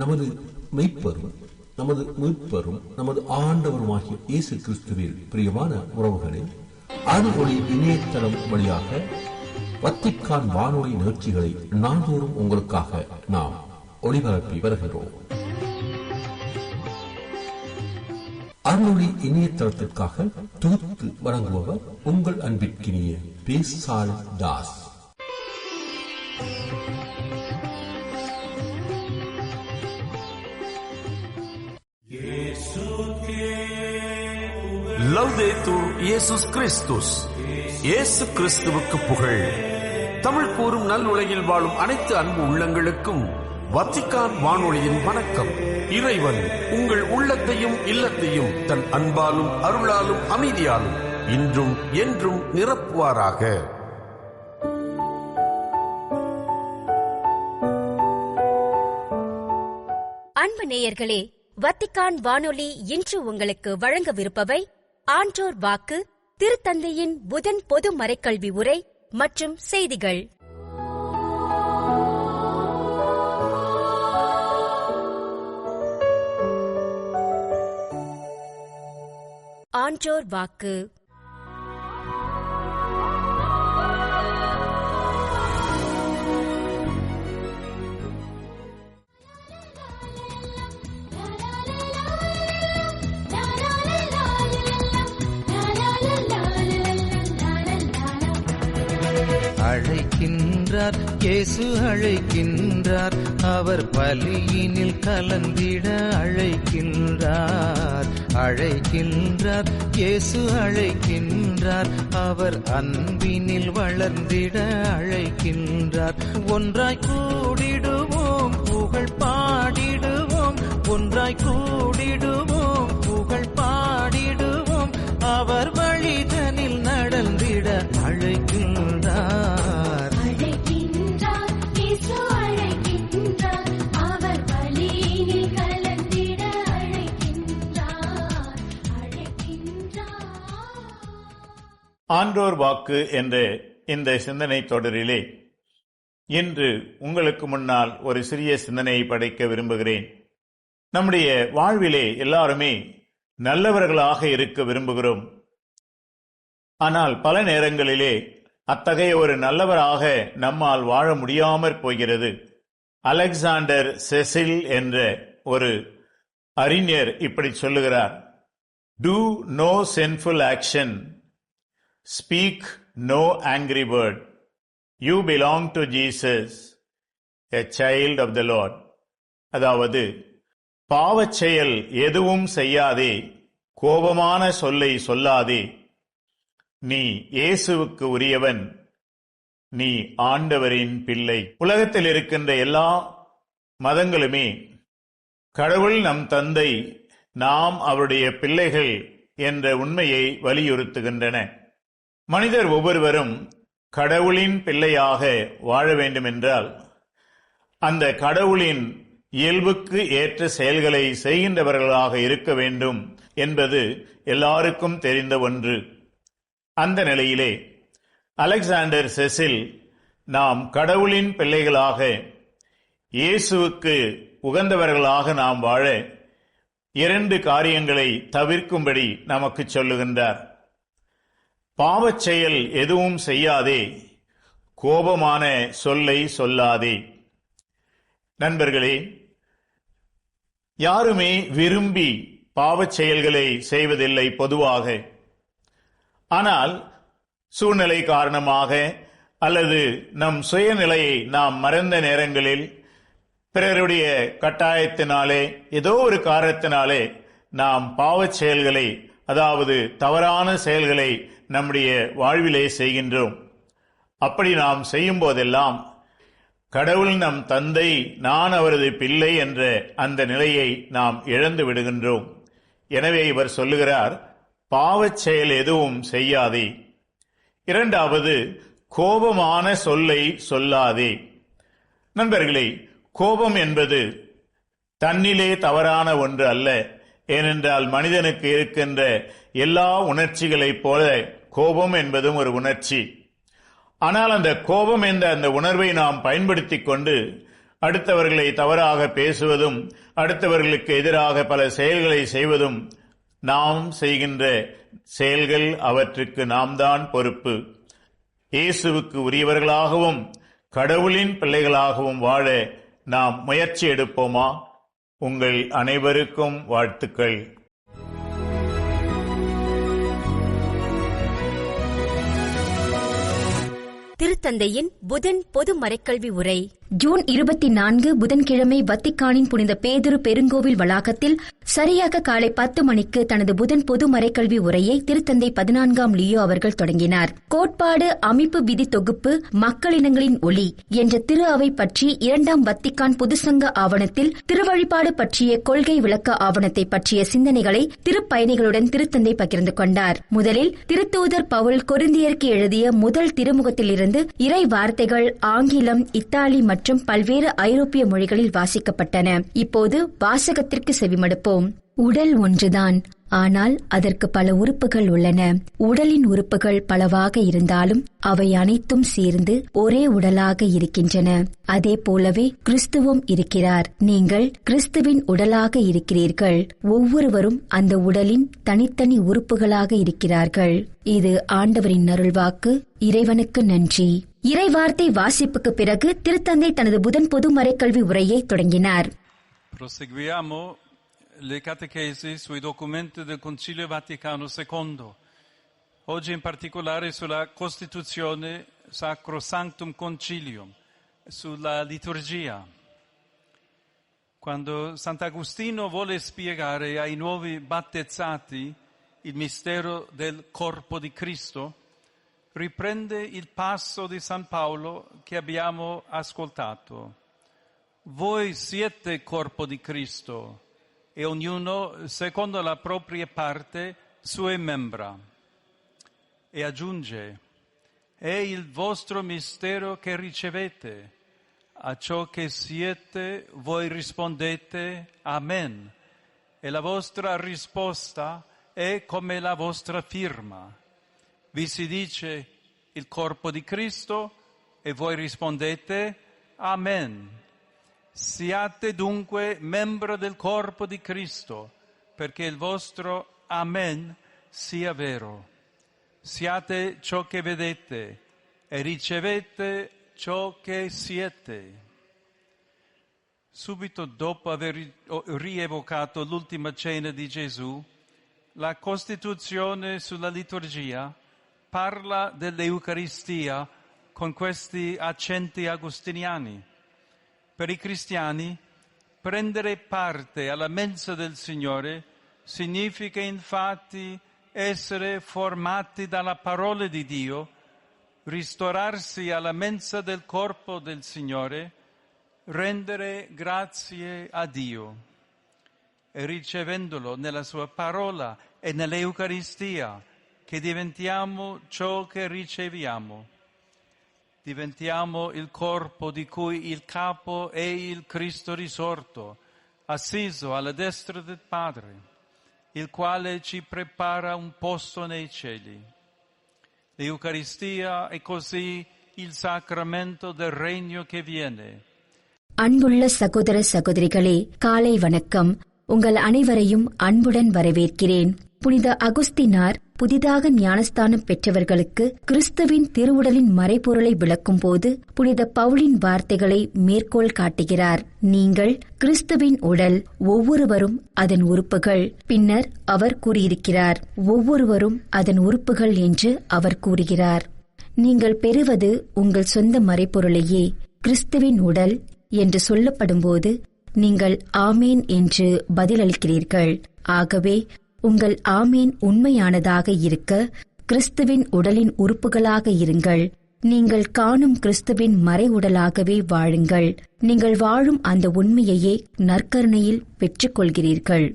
நமது மெய்ப்பரும் நமது மீட்பரும் நமது ஆண்டவருமாகிய இயேசு கிறிஸ்துவில் பிரியமான உறவுகளே, அருள்ஒளி இணையதளம் வழியாக வத்திக்கான் வானொலி நிகழ்ச்சிகளை நாள்தோறும் உங்களுக்காக நாம் ஒளிபரப்பி வருகிறோம். அருள்ஒளி இணையதளத்திற்காக தொகுத்து வழங்குபவர் உங்கள் அன்பிற்கினிய பேசால் தாஸ். லவ்தேத்தூர் இயேசுஸ் கிறிஸ்துஸ். இயேசு கிறிஸ்துவுக்கு புகழ். தமிழ் கூறும் நல்லுலகில் வாழும் அனைத்து அன்பு உள்ளங்களுக்கும் வத்திக்கான் வானொலியின் வணக்கம். இறைவன் உங்கள் உள்ளத்தையும் இல்லத்தையும் தன் அன்பாலும் அருளாலும் அமைதியாலும் இன்றும் என்றும் நிரப்புவாராக. அன்பு நேயர்களே, வத்திக்கான் வானொலி இன்று உங்களுக்கு வழங்கவிருப்பவை ஆன்றோர் வாக்கு, திருத்தந்தையின் புதன் பொது மறைக்கல்வி உரை மற்றும் செய்திகள். ஆன்றோர் வாக்கு. அழைக்கின்றார், இயேசு அழைக்கின்றார், அவர் பலியினில் கலந்திட அழைக்கின்றார். அழைக்கின்றார், இயேசு அழைக்கின்றார், அவர் அன்பினில் வளர்ந்திட அழைக்கின்றார். ஒன்றாய் கூடிடுவோம், புகழ் பாடிடுவோம், ஒன்றாய் கூடிடுவோம், புகழ் பாடிடுவோம், அவர் வழிதனில் நடந்திட அழைக்கின்றார். ஆன்றோர் வாக்கு என்ற இந்த சிந்தனை தொடரிலே இன்று உங்களுக்கு முன்னால் ஒரு சிறிய சிந்தனையை படைக்க விரும்புகிறேன். நம்முடைய வாழ்விலே எல்லாருமே நல்லவர்களாக இருக்க விரும்புகிறோம். ஆனால் பல நேரங்களிலே அத்தகைய ஒரு நல்லவராக நம்மால் வாழ முடியாமற் போகிறது. அலெக்சாண்டர் செசில் என்ற ஒரு அறிஞர் இப்படி சொல்லுகிறார்: Do no sinful action, speak no angry word. You belong to Jesus, a child of the Lord. அதாவது, பாவச் செயல் எதுவும் செய்யாதே, கோபமான சொல்லை சொல்லாதே, நீ இயேசுவுக்கு உரியவன், நீ ஆண்டவரின் பிள்ளை. உலகத்தில் இருக்கின்ற எல்லா மதங்களுமே கடவுள் நம் தந்தை, நாம் அவருடைய பிள்ளைகள் என்ற உண்மையை வலியுறுத்துகின்றன. மனிதர் ஒவ்வொருவரும் கடவுளின் பிள்ளையாக வாழ வேண்டுமென்றால் அந்த கடவுளின் இயல்புக்கு ஏற்ற செயல்களை செய்கின்றவர்களாக இருக்க வேண்டும் என்பது எல்லாருக்கும் தெரிந்த ஒன்று. அந்த நிலையிலே அலெக்சாண்டர் செசில் நாம் கடவுளின் பிள்ளைகளாக, இயேசுவுக்கு உகந்தவர்களாக நாம் வாழ 2 காரியங்களை தவிர்க்கும்படி நமக்கு சொல்லுகின்றார். பாவச் செயல் எதுவும் செய்யாதே, கோபமான சொல்லை சொல்லாதே. நண்பர்களே, யாருமே விரும்பி பாவச் செயல்களை செய்வதில்லை பொதுவாக. ஆனால் சூழ்நிலை காரணமாக அல்லது நம் சுயநிலையை நாம் மறந்த நேரங்களில், பிறருடைய கட்டாயத்தினாலே, ஏதோ ஒரு காரணத்தினாலே நாம் பாவச் செயல்களை, அதாவது தவறான செயல்களை நம்முடைய வாழ்விலே செய்கின்றோம். அப்படி நாம் செய்யும் போதெல்லாம் கடவுள் நம் தந்தை, நான் அவரது பிள்ளை என்ற அந்த நிலையை நாம் இழந்து விடுகின்றோம். எனவே இவர் சொல்லுகிறார், பாவச் செயல் எதுவும் செய்யாதே. 2வது, கோபமான சொல்லை சொல்லாதே. நண்பர்களே, கோபம் என்பது தன்னிலே தவறான ஒன்று அல்ல. ஏனென்றால் மனிதனுக்கு இருக்கின்ற எல்லா உணர்ச்சிகளைப் போல கோபம் என்பதும் ஒரு உணர்ச்சி. ஆனால் அந்த கோபம் என்ற அந்த உணர்வை நாம் பயன்படுத்திக் கொண்டு அடுத்தவர்களை தவறாக பேசுவதும் அடுத்தவர்களுக்கு எதிராக பல செயல்களை செய்வதும் நாம் செய்கின்ற செயல்கள், அவற்றுக்கு நாம் தான் பொறுப்பு. இயேசுவுக்கு உரியவர்களாகவும் கடவுளின் பிள்ளைகளாகவும் வாழ நாம் முயற்சி எடுப்போமா? உங்கள் அனைவருக்கும் வாழ்த்துக்கள். திருத்தந்தையின் புதன் பொது மறைக்கல்வி உரை. ஜூன் 24 புதன்கிழமை வத்திக்கானின் புனித பேதுரு பெருங்கோவில் வளாகத்தில் சரியாக காலை 10 மணிக்கு தனது புதன் பொது மறைக்கல்வி உரையை திருத்தந்தை 14ஆம் லியோ அவர்கள் தொடங்கினார். கோட்பாடு, அமைப்பு விதி தொகுப்பு, மக்களினங்களின் ஒளி என்ற திரு அவை பற்றி 2ஆம் வத்திக்கான் பொதுசங்க ஆவணத்தில் திருவழிபாடு பற்றிய கொள்கை விளக்க ஆவணத்தை பற்றிய சிந்தனைகளை திருப்பயணிகளுடன் திருத்தந்தை பகிர்ந்து கொண்டார். முதலில் திருத்தூதர் பவுல் கொரிந்தியருக்கு எழுதிய முதல் திருமுகத்திலிருந்து இறை வார்த்தைகள் ஆங்கிலம், இத்தாலி மற்றும் பல்வேறு ஐரோப்பிய மொழிகளில் வாசிக்கப்பட்டன. இப்போது வாசகத்திற்கு செவிமடுப்போம். உடல் ஒன்றுதான், ஆனால் அதற்கு பல உறுப்புகள் உள்ளன. உடலின் உறுப்புகள் பலவாக இருந்தாலும் அவை அனைத்தும் சேர்ந்து ஒரே உடலாக இருக்கின்றன. அதே போலவே கிறிஸ்துவும் இருக்கிறார். நீங்கள் கிறிஸ்துவின் உடலாக இருக்கிறீர்கள். ஒவ்வொருவரும் அந்த உடலின் தனித்தனி உறுப்புகளாக இருக்கிறார்கள். இது ஆண்டவரின் அருள்வாக்கு. இறைவனுக்கு நன்றி. இறைவார்த்தை வாசிப்புக்கு பிறகு திருத்தந்தை தனது புதன் பொது மறைக்கல்வி உரையை தொடங்கினார். Proseguiamo le catechesi sui documenti del Concilio Vaticano II, oggi in particolare sulla Costituzione Sacrosanctum Concilium, sulla liturgia. Quando Sant'Agostino vuole spiegare ai nuovi battezzati il mistero del corpo di Cristo, riprende il passo di San Paolo che abbiamo ascoltato. Voi siete corpo di Cristo e ognuno secondo la propria parte sue membra. E aggiunge: è il vostro mistero che ricevete. A ciò che siete voi rispondete Amen. E la vostra risposta è come la vostra firma. Vi si dice il corpo di Cristo e voi rispondete Amen. Siate dunque membro del corpo di Cristo, perché il vostro Amen sia vero. Siate ciò che vedete e ricevete ciò che siete. Subito dopo aver rievocato l'ultima cena di Gesù, la Costituzione sulla liturgia parla dell'Eucaristia con questi accenti agostiniani. Per i cristiani, prendere parte alla mensa del Signore significa infatti essere formati dalla parola di Dio, ristorarsi alla mensa del corpo del Signore, rendere grazie a Dio. E ricevendolo nella sua parola e nell'Eucaristia, che diventiamo ciò che riceviamo. Diventiamo il corpo di cui il capo è il Cristo risorto, assiso alla destra del Padre, il quale ci prepara un posto nei cieli. L'Eucaristia è così il sacramento del regno che viene. அன்புள்ள சகோதர சகோதரிகளே, காலை வணக்கம். உங்கள் அனைவரையும் அன்புடன் வரவேற்கிறேன். புனித அகுஸ்தினார் புதிதாக ஞானஸ்தானம் பெற்றவர்களுக்கு கிறிஸ்துவின் திருவுடலின் மறைபொருளை விளக்கும் போது புனித பவுலின் வார்த்தைகளை மேற்கோள் காட்டுகிறார். நீங்கள் கிறிஸ்துவின் உடல், ஒவ்வொருவரும் அதன் உறுப்புகள். பின்னர் அவர் கூறியிருக்கிறார், ஒவ்வொருவரும் அதன் உறுப்புகள் என்று அவர் கூறுகிறார். நீங்கள் பெறுவது உங்கள் சொந்த மறைபொருளையே. கிறிஸ்துவின் உடல் என்று சொல்லப்படும்போது நீங்கள் ஆமேன் என்று பதிலளிக்கிறீர்கள். ஆகவே உங்கள் ஆமேன் உண்மையானதாக இருக்க கிறிஸ்துவின் உடலின் உறுப்புகளாக இருங்கள். நீங்கள் காணும் கிறிஸ்துவின் மறை உடலாகவே வாழுங்கள். நீங்கள் வாழும் அந்த உண்மையையே நற்கருணையில் பெற்றுக் கொள்கிறீர்கள்.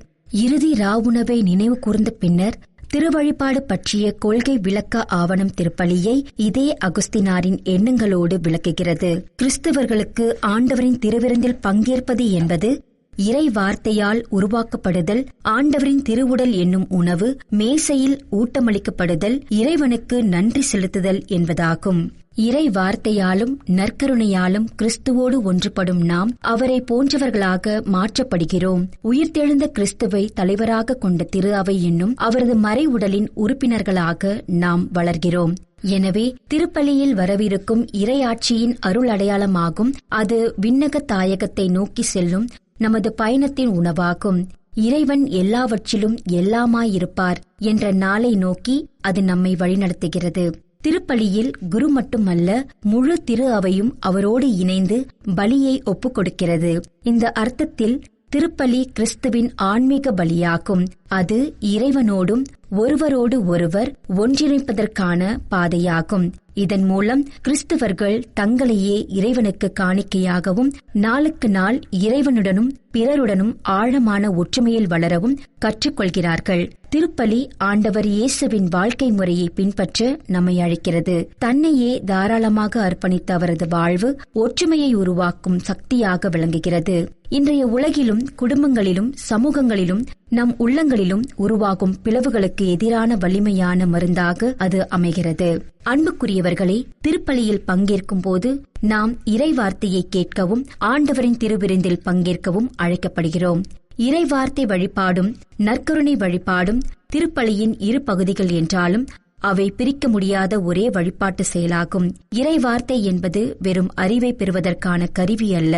இறுதி ராவுணவை நினைவு கூர்ந்த பின்னர் திருவழிபாடு பற்றிய கொள்கை விளக்க ஆவணம் திருப்பலியை இதே அகுஸ்தினாரின் எண்ணங்களோடு விளக்குகிறது. கிறிஸ்தவர்களுக்கு ஆண்டவரின் திருவிருந்தில் பங்கேற்பது என்பது இறை வார்த்தையால் உருவாக்கப்படுதல், ஆண்டவரின் திருவுடல் என்னும் உணவு மேசையில் ஊட்டமளிக்கப்படுதல், இறைவனுக்கு நன்றி செலுத்துதல் என்பதாகும். இறை வார்த்தையாலும் நற்கருணையாலும் கிறிஸ்துவோடு ஒன்றுபடும் நாம் அவரை போன்றவர்களாக மாற்றப்படுகிறோம். உயிர்த்தெழுந்த கிறிஸ்துவை தலைவராக கொண்ட திரு அவை என்னும் அவரது மறை உடலின் உறுப்பினர்களாக நாம் வளர்கிறோம். எனவே திருப்பலியில் வரவிருக்கும் இறையாட்சியின் அருள் அடையாளமாகும். அது விண்ணக தாயகத்தை நோக்கி செல்லும் நமது பயணத்தின் உணவாகும். இறைவன் எல்லாவற்றிலும் எல்லாமாயிருப்பார் என்ற நாளை நோக்கி அது நம்மை வழிநடத்துகிறது. திருப்பலியில் குரு மட்டுமல்ல, முழு திரு அவையும் அவரோடு இணைந்து பலியை ஒப்புக் கொடுக்கிறது. இந்த அர்த்தத்தில் திருப்பலி கிறிஸ்துவின் ஆன்மீக பலியாகும். அது இறைவனோடும் ஒருவரோடு ஒருவர் ஒன்றிணைப்பதற்கான பாதையாகும். இதன் மூலம் கிறிஸ்தவர்கள் தங்களையே இறைவனுக்கு காணிக்கையாகவும் நாளுக்கு நாள் இறைவனுடனும் பிறருடனும் ஆழமான ஒற்றுமையில் வளரவும் கற்றுக்கொள்கிறார்கள். திருப்பலி ஆண்டவர் இயேசுவின் வாழ்க்கை முறையை பின்பற்ற நம்மை அழைக்கிறது. தன்னையே தாராளமாக அர்ப்பணித்த அவரது வாழ்வு ஒற்றுமையை உருவாக்கும் சக்தியாக விளங்குகிறது. இன்றைய உலகிலும் குடும்பங்களிலும் சமூகங்களிலும் நம் உள்ளங்களிலும் உருவாகும் பிளவுகளுக்கு எதிரான வலிமையான மருந்தாக அது அமைகிறது. அன்புக்குரியவர்களே, திருப்பலியில் பங்கேற்கும் போது நாம் இறை வார்த்தையை கேட்கவும் ஆண்டவரின் திருவிருந்தில் பங்கேற்கவும் அழைக்கப்படுகிறோம். இறைவார்த்தை வழிபாடும் நற்கருணை வழிபாடும் திருப்பலியின் இரு பகுதிகள் என்றாலும் அவை பிரிக்க முடியாத ஒரே வழிபாட்டு செயலாகும். இறைவார்த்தை என்பது வெறும் அறிவை பெறுவதற்கான கருவி அல்ல.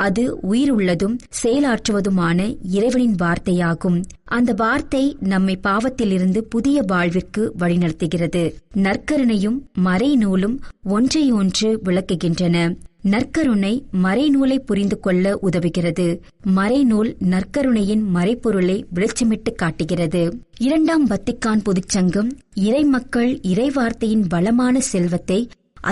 அது உயிருள்ளதும் செயலாற்றுவதுமான இறைவனின் வார்த்தையாகும். அந்த வார்த்தை நம்மை பாவத்திலிருந்து புதிய வாழ்விற்கு வழிநடத்துகிறது. நற்கருணையும் மறைநூலும் ஒன்றையொன்று விளக்குகின்றன. நற்கருணை மறைநூலை புரிந்து கொள்ள உதவுகிறது. மறைநூல் நற்கருணையின் மறைப்பொருளை வெளிச்சமிட்டு காட்டுகிறது. இரண்டாம் வத்திக்கான் பொதுச்சங்கம் இறைமக்கள் இறைவார்த்தையின் வளமான செல்வத்தை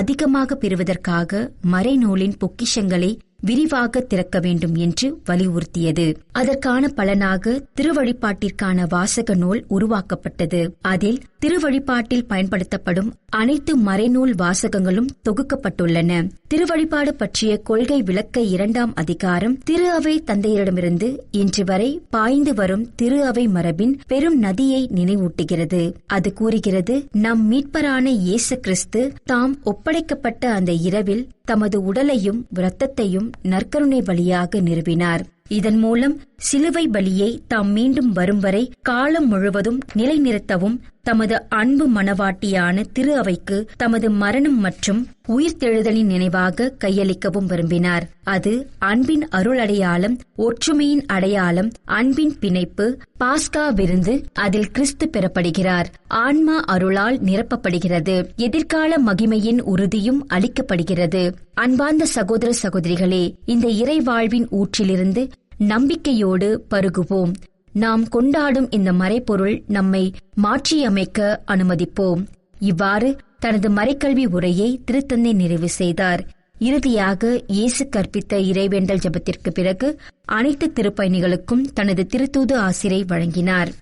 அதிகமாக பெறுவதற்காக மறைநூலின் பொக்கிஷங்களை விரிவாக திறக்க வேண்டும் என்று வலியுறுத்தியது. அதற்கான பலனாக திருவழிபாட்டிற்கான வாசக நூல் உருவாக்கப்பட்டது. அதில் திருவழிபாட்டில் பயன்படுத்தப்படும் அனைத்து மறைநூல் வாசகங்களும் தொகுக்கப்பட்டுள்ளன. திருவழிபாடு பற்றிய கொள்கை விளக்க 2ஆம் அதிகாரம் திரு அவை தந்தையரிடமிருந்து இன்று வரை பாய்ந்து வரும் திரு அவை மரபின் பெரும் நதியை நினைவூட்டுகிறது. அது கூறுகிறது, நம் மீட்பரான இயேசு கிறிஸ்து தாம் ஒப்படைக்கப்பட்ட அந்த இரவில் தமது உடலையும் இரத்தத்தையும் நற்கருணை பலியாக நிறுவினார். இதன் மூலம் சிலுவை பலியை தாம் மீண்டும் வரும் வரை காலம் முழுவதும் நிலைநிறுத்தவும் தமது அன்பு மனவாட்டியான திரு அவைக்கு தமது மரணம் மற்றும் உயிர்த்தெழுதலின் நினைவாக கையளிக்கவும் விரும்பினார். அது அன்பின் அருள் அடையாளம், ஒற்றுமையின் அடையாளம், அன்பின் பிணைப்பு, பாஸ்கா விருந்து. அதில் கிறிஸ்து பெறப்படுகிறார். ஆன்மா அருளால் நிரப்பப்படுகிறது. எதிர்கால மகிமையின் உறுதியும் அளிக்கப்படுகிறது. அன்பார்ந்த சகோதர சகோதரிகளே, இந்த இறை வாழ்வின் ஊற்றிலிருந்து நம்பிக்கையோடு பருகுவோம். நாம் கொண்டாடும் இந்த மறைப்பொருள் நம்மை மாற்றியமைக்க அனுமதிப்போம். இவ்வாறு தனது மறைக்கல்வி உரையை திருத்தந்தை நிறைவு செய்தார். இறுதியாக இயேசு கற்பித்த இறைவேண்டல் ஜெபத்திற்கு பிறகு அனைத்து திருப்பயணிகளுக்கும் தனது திருத்தூது ஆசிரை வழங்கினார்.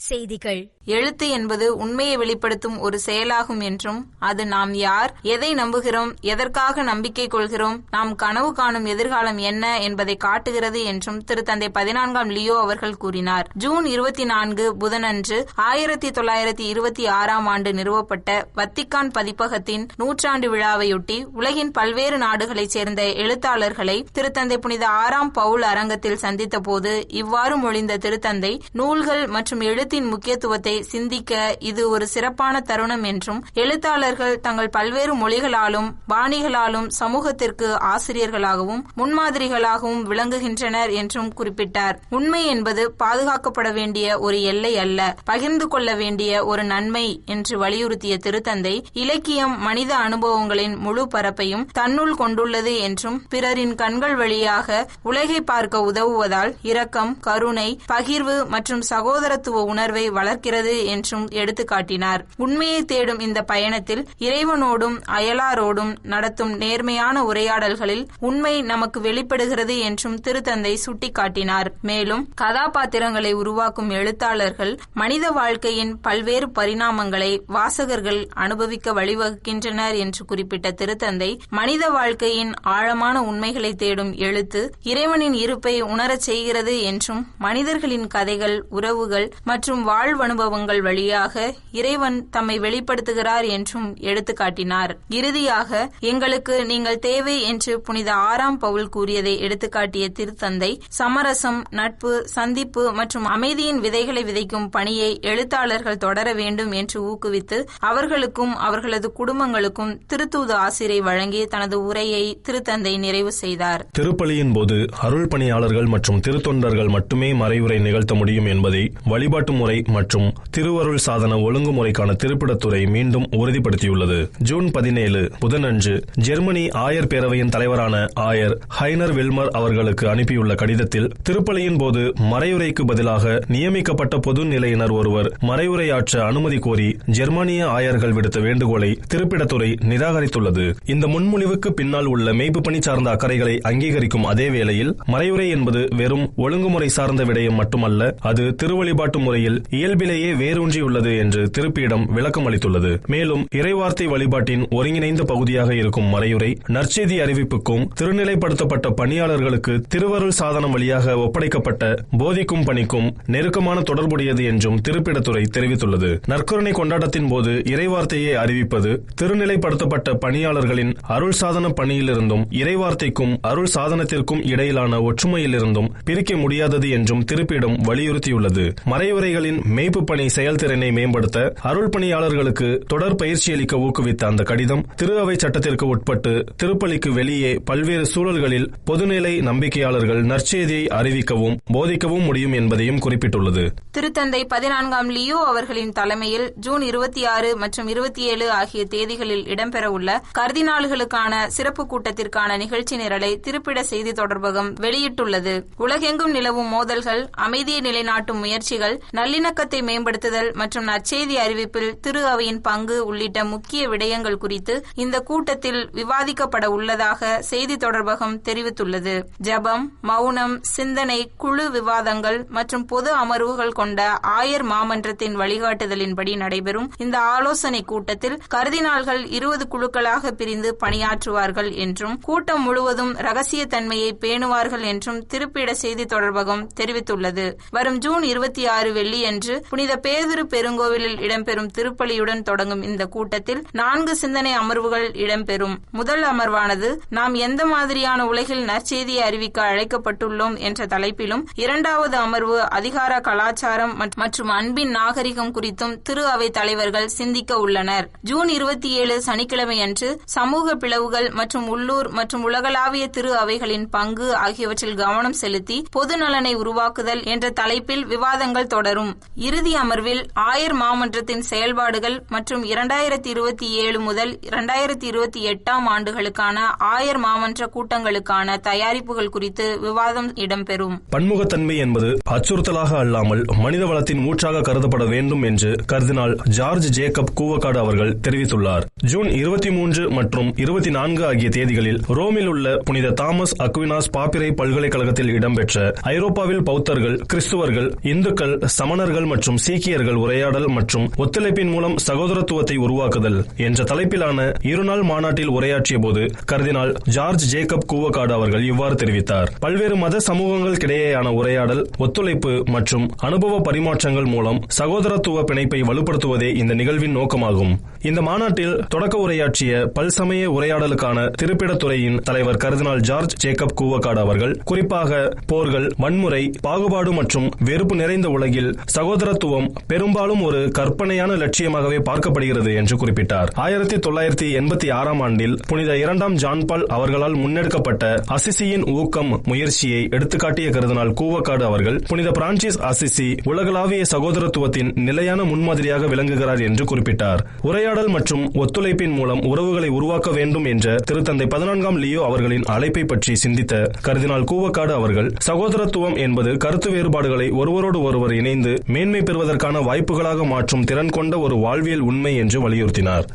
செய்திகள். எழுத்து என்பது உண்மையை வெளிப்படுத்தும் ஒரு செயலாகும் என்றும், அது நாம் யார், எதை நம்புகிறோம், எதற்காக நம்பிக்கை கொள்கிறோம், நாம் கனவு காணும் எதிர்காலம் என்ன என்பதை காட்டுகிறது என்றும் திருத்தந்தை 14ஆம் லியோ அவர்கள் கூறினார். ஜூன் 24 புதனன்று 1926ஆம் ஆண்டு நிறுவப்பட்ட வத்திக்கான் பதிப்பகத்தின் 100ஆண்டு விழாவையொட்டி உலகின் பல்வேறு நாடுகளைச் சேர்ந்த எழுத்தாளர்களை திருத்தந்தை புனித 6ஆம் பவுல் அரங்கத்தில் சந்தித்த போது இவ்வாறு மொழிந்த திருத்தந்தை, நூல்கள் மற்றும் எழுத்தின் முக்கியத்துவத்தை சிந்திக்க இது ஒரு சிறப்பான தருணம் என்றும், எழுத்தாளர்கள் தங்கள் பல்வேறு மொழிகளாலும் பாணிகளாலும் சமூகத்திற்கு ஆசிரியர்களாகவும் முன்மாதிரிகளாகவும் விளங்குகின்றனர் என்றும் குறிப்பிட்டார். உண்மை என்பது பாதுகாக்கப்பட வேண்டிய ஒரு எல்லை அல்ல, பகிர்ந்து கொள்ள வேண்டிய ஒரு நன்மை என்று வலியுறுத்திய திருத்தந்தை, இலக்கியம் மனித அனுபவங்களின் முழு பரப்பையும் தன்னுள் கொண்டுள்ளது என்றும், பிறரின் கண்கள் வழியாக உலகை பார்க்க உதவுவதால் இரக்கம், கருணை, பகிர்வு மற்றும் சகோதரத்துவ உணர்வு உணர்வை வளர்க்கிறது என்றும் எடுத்து காட்டினார். உண்மையை தேடும் இந்த பயணத்தில் இறைவனோடும் அயலாரோடும் நடத்தும் நேர்மையான உரையாடல்களில் உண்மை நமக்கு வெளிப்படுகிறது என்றும் திருத்தந்தை சுட்டிக்காட்டினார். மேலும் கதாபாத்திரங்களை உருவாக்கும் எழுத்தாளர்கள் மனித வாழ்க்கையின் பல்வேறு பரிணாமங்களை வாசகர்கள் அனுபவிக்க வழிவகுக்கின்றனர் என்று குறிப்பிட்ட திருத்தந்தை, மனித வாழ்க்கையின் ஆழமான உண்மைகளை தேடும் எழுத்து இறைவனின் இருப்பை உணரச் செய்கிறது என்றும், மனிதர்களின் கதைகள், உறவுகள் மற்றும் வாழ்வனுபவங்கள் வழியாக இறைவன் தம்மை வெளிப்படுத்துகிறார் என்றும் எடுத்து காட்டினார். இறுதியாக, எங்களுக்கு நீங்கள் தேவை என்று புனித 6ஆம் பவுல் கூறியதை எடுத்துக்காட்டிய திருத்தந்தை, சமரசம், நட்பு, சந்திப்பு மற்றும் அமைதியின் விதைகளை விதைக்கும் பணியை எழுத்தாளர்கள் தொடர வேண்டும் என்று ஊக்குவித்து அவர்களுக்கும் அவர்களது குடும்பங்களுக்கும் திருத்தூது ஆசிரை வழங்கி தனது உரையை திருத்தந்தை நிறைவு செய்தார். திருப்பலியின் போது அருள் பணியாளர்கள் மற்றும் திருத்தொண்டர்கள் மட்டுமே மறைவுரை நிகழ்த்த முடியும் என்பதை வழிபாட்டு முறை மற்றும் திருவருள் சாதன ஒழுங்குமுறைக்கான திருப்பிடத்துறை மீண்டும் உறுதிப்படுத்தியுள்ளது. ஜூன் 17 புதனன்று ஜெர்மனி ஆயர் பேரவையின் தலைவரான ஆயர் ஹைனர் வில்மர் அவர்களுக்கு அனுப்பியுள்ள கடிதத்தில், திருப்பலியின் போது மறையுரைக்கு பதிலாக நியமிக்கப்பட்ட பொது நிலையினர் ஒருவர் மறையுரையாற்ற அனுமதி கோரி ஜெர்மானிய ஆயர்கள் விடுத்த வேண்டுகோளை திருப்பிடத்துறை நிராகரித்துள்ளது. இந்த முன்மொழிவுக்கு பின்னால் உள்ள மெய்ப்பு பணி சார்ந்த அக்கறைகளை அங்கீகரிக்கும் அதே வேளையில், மறையுரை என்பது வெறும் ஒழுங்குமுறை சார்ந்த விடயம் மட்டுமல்ல, அது திருவழிபாட்டு முறையில் இயல்பிலேயே வேரூன்றியுள்ளது என்று திருப்பியிடம் விளக்கம் அளித்துள்ளது. மேலும் இறைவார்த்தை வழிபாட்டின் ஒருங்கிணைந்த பகுதியாக இருக்கும் மறையுரை நற்செய்தி அறிவிப்புக்கும் திருநிலைப்படுத்தப்பட்ட பணியாளர்களுக்கு திருவருள் சாதனம் வழியாக ஒப்படைக்கப்பட்ட போதிக்கும் பணிக்கும் நெருக்கமான தொடர்புடையது என்றும் திருப்பிடத்துறை தெரிவித்துள்ளது. நற்கருணை கொண்டாட்டத்தின் போது இறைவார்த்தையை அறிவிப்பது திருநிலைப்படுத்தப்பட்ட பணியாளர்களின் அருள் சாதன பணியிலிருந்தும் இறைவார்த்தைக்கும் அருள் சாதனத்திற்கும் இடையிலான ஒற்றுமையிலிருந்தும் பிரிக்க முடியாதது என்றும் திருப்பிடம் வலியுறுத்தியுள்ளது. மறையுரைகளின் மேய்ப்பு பணி செயல்திறனை மேம்படுத்த அருள் பணியாளர்களுக்கு தொடர் பயிற்சியளிக்க ஊக்குவித்த அந்த கடிதம், திரு அவை சட்டத்திற்கு உட்பட்டு திருப்பலிக்கு வெளியே பல்வேறு சூழல்களில் பொதுநிலை நம்பிக்கையாளர்கள் நற்செய்தியை அறிவிக்கவும் போதிக்கவும் முடியும் என்பதையும் குறிப்பிட்டுள்ளது. திருத்தந்தை 14ஆம் லியோ அவர்களின் தலைமையில் ஜூன் 26 மற்றும் 27 ஆகிய தேதிகளில் இடம்பெறவுள்ள கர்தினால்களுக்கான சிறப்பு கூட்டத்திற்கான நிகழ்ச்சி நிரலை திருப்பிட செய்தி தொடர்பகம் வெளியிட்டுள்ளது. உலகெங்கும் நிலவும் மோதல்கள், அமைதியை நிலைநாட்டும் முயற்சிகள், நல்லிணக்கத்தை மேம்படுத்துதல் மற்றும் நற்செய்தி அறிவிப்பில் திரு அவையின் பங்கு உள்ளிட்ட முக்கிய விடயங்கள் குறித்து இந்த கூட்டத்தில் விவாதிக்கப்பட உள்ளதாக செய்தி தொடர்பகம் தெரிவித்துள்ளது. ஜெபம், மௌனம், சிந்தனை, குழு விவாதங்கள் மற்றும் பொது அமர்வுகள் கொண்ட ஆயர் மாமன்றத்தின் வழிகாட்டுதலின்படி நடைபெறும் இந்த ஆலோசனை கூட்டத்தில் கர்தினால்கள் 20 குழுக்களாக பிரிந்து பணியாற்றுவார்கள் என்றும், கூட்டம் முழுவதும் ரகசிய தன்மையை பேணுவார்கள் என்றும் திருப்பிட செய்தி தொடர்பகம் தெரிவித்துள்ளது. வரும் ஜூன் 26 வெள்ளியன்று புனித பேதுரு பெருங்கோவிலில் இடம்பெறும் திருப்பலியுடன் தொடங்கும் இந்த கூட்டத்தில் 4 சிந்தனை அமர்வுகள் இடம்பெறும். முதல் அமர்வானது நாம் எந்த மாதிரியான உலகில் நற்செய்தியை அறிவிக்க அழைக்கப்பட்டுள்ளோம் என்ற தலைப்பிலும், 2வது அமர்வு அதிகார கலாச்சாரம் மற்றும் அன்பின் நாகரிகம் குறித்தும் திரு அவை தலைவர்கள் சிந்திக்க உள்ளனர். ஜூன் 27 சனிக்கிழமை அன்று சமூக பிளவுகள் மற்றும் உள்ளூர் மற்றும் உலகளாவிய திரு அவைகளின் பங்கு ஆகியவற்றில் கவனம் செலுத்தி பொது நலனை உருவாக்குதல் என்ற தலைப்பில் விவாதங்கள் தொடரும். இறுதி அமர்வில் ஆயர் மாமன்றத்தின் செயல்பாடுகள் மற்றும் 2027 முதல் 2028 ஆண்டுகளுக்கான ஆயர் மாமன்ற கூட்டங்களுக்கான தயாரிப்புகள் குறித்து விவாதம் இடம்பெறும். பன்முகத்தன்மை என்பது அச்சுறுத்தலாக அல்லாமல் மனித வளத்தின் மூச்சாக கருதப்பட வேண்டும் என்று கர்தினால் ஜார்ஜ் ஜேக்கப் கூவக்காடு அவர்கள் தெரிவித்துள்ளார். ஜூன் 23 மற்றும் 24 ஆகிய தேதிகளில் ரோமில் உள்ள புனித தாமஸ் அக்வினாஸ் பாப்பிரை பல்கலைக்கழகத்தில் இடம்பெற்ற ஐரோப்பாவில் பௌத்தர்கள், கிறிஸ்துவர்கள், இந்துக்கள், சமணர்கள் மற்றும் சீக்கியர்கள் உரையாடல் மற்றும் ஒத்துழைப்பின் மூலம் சகோதரத்துவத்தை உருவாக்குதல் என்ற தலைப்பிலான 2 நாள் மாநாட்டில் உரையாற்றிய போது கர்தினால் ஜார்ஜ் ஜேக்கப் கூவக்காடு அவர்கள் இவ்வாறு தெரிவித்தார். பல்வேறு மத சமூகங்களுக்கிடையேயான உரையாடல், ஒத்துழைப்பு மற்றும் அனுபவ பரிமாற்றங்கள் மூலம் சகோதரத்துவ பிணைப்பை வலுப்படுத்துவதே இந்த நிகழ்வின் நோக்கமாகும். இந்த மாநாட்டில் தொடக்க உரையாற்றிய பல்சமய உரையாடலுக்கான திருப்பிடத்துறையின் தலைவர் கர்தினால் ஜார்ஜ் ஜேக்கப் கூவக்காடு அவர்கள் குறிப்பாக போர்கள், வன்முறை, பாகுபாடு மற்றும் வெறுப்பு நிறைந்த உலகில் சகோதரத்துவம் பெரும்பாலும் ஒரு கற்பனையான லட்சியமாகவே பார்க்கப்படுகிறது என்று குறிப்பிட்டார். 1986 ஆண்டில் புனித 2ஆம் ஜான் பால் அவர்களால் முன்னெடுக்கப்பட்ட அசிசியின் ஊக்கம் முயற்சியை எடுத்துக்காட்டிய கர்தினால் கூவக்காடு அவர்கள், புனித பிரான்சிஸ் அசிசி உலகளாவிய சகோதரத்துவத்தின் நிலையான முன்மாதிரியாக விளங்குகிறார் என்று குறிப்பிட்டார். உரையாடல் மற்றும் ஒத்துழைப்பின் மூலம் உறவுகளை உருவாக்க வேண்டும் என்ற திருத்தந்தை 14ஆம் லியோ அவர்களின் அழைப்பை பற்றி சிந்தித்த கர்தினால் கூவக்காடு அவர்கள், சகோதரத்துவம் என்பது கருத்து வேறுபாடுகளை ஒருவரோடு ஒருவர் இணைந்து மேன்மை பெறுவதற்கான வாய்ப்புகளாக மாற்றும் திறன் கொண்ட ஒரு வாழ்வியல் உண்மை என்று வலியுறுத்தினார்.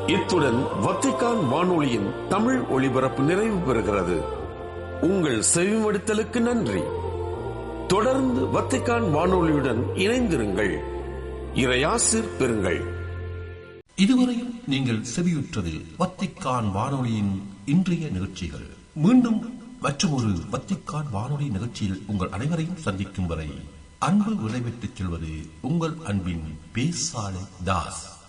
இத்துடன் வத்திக்கான் வானொலியின் தமிழ் ஒளிபரப்பு நிறைவு பெறுகிறது. உங்கள் செவிமடுத்தலுக்கு நன்றி. தொடர்ந்து வத்திக்கான் வானொலியுடன் இணைந்திருங்கள். இறையாசிர் பெறுங்கள். இதுவரையும் நீங்கள் செவியுற்றது வத்திக்கான் வானொலியின் இன்றைய நிகழ்ச்சிகள். மீண்டும் மற்றொரு வத்திக்கான் வானொலி நிகழ்ச்சியில் உங்கள் அனைவரையும் சந்திக்கும் வரை அன்பு விடைபெற்றுச் செல்வது உங்கள் அன்பின் பேசாலை தாஸ்.